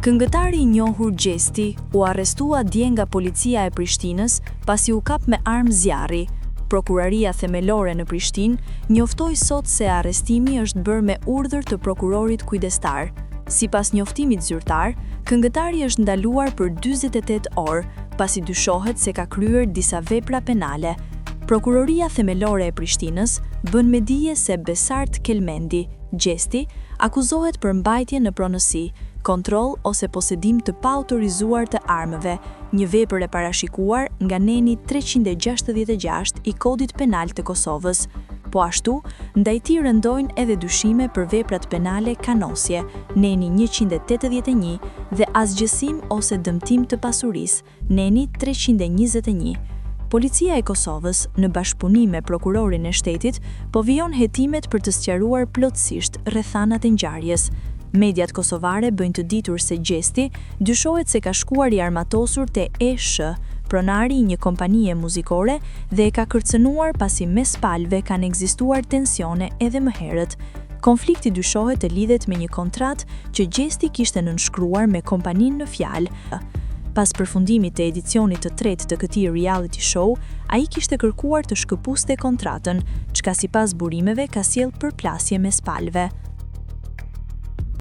Këngëtari I njohur Gjesti u arrestua dje nga policia e Prishtinës pasi u kap me armë zjarri. Prokuraria themelore në Prishtinë njoftoi sot se arrestimi është bërë me urdhër të prokurorit kujdestar. Sipas njoftimit zyrtar, këngëtari është ndaluar për 48 orë pasi dyshohet se ka kryer disa vepra penale. Prokuroria themelore e Prishtinës bën me dije se Besart Kelmendi, Gjesti, akuzohet për mbajtje në pronësi, kontroll ose posedim të paautorizuar të armëve, një vepër e parashikuar nga neni 366 I Kodit Penal të Kosovës. Po ashtu, ndaj tij rëndojnë edhe dyshime për veprat penale kanosje, neni 181 dhe asgjësim ose dëmtim të pasurisë, neni 321. Policia e Kosovës, në bashkëpunim me prokurorin e shtetit, po vijon hetimet për të sqaruar plotësisht rrethanat e ngjarjes. Mediat kosovare bëjnë të ditur se Gjesti dyshohet se ka shkuar I armatosur te ESH, pronari I një kompanie muzikore dhe e ka kërcënuar pasi mes palëve kanë ekzistuar tensione edhe më herët. Konflikti dyshohet të lidhet me një kontratë që Gjesti kishte nënshkruar me kompaninë në fjalë. Pas përfundimit të edicionit të tretë të këtij reality show, ai kishte kërkuar të shkëpuste kontratën, çka sipas burimeve ka sjellë përplasje mes palëve.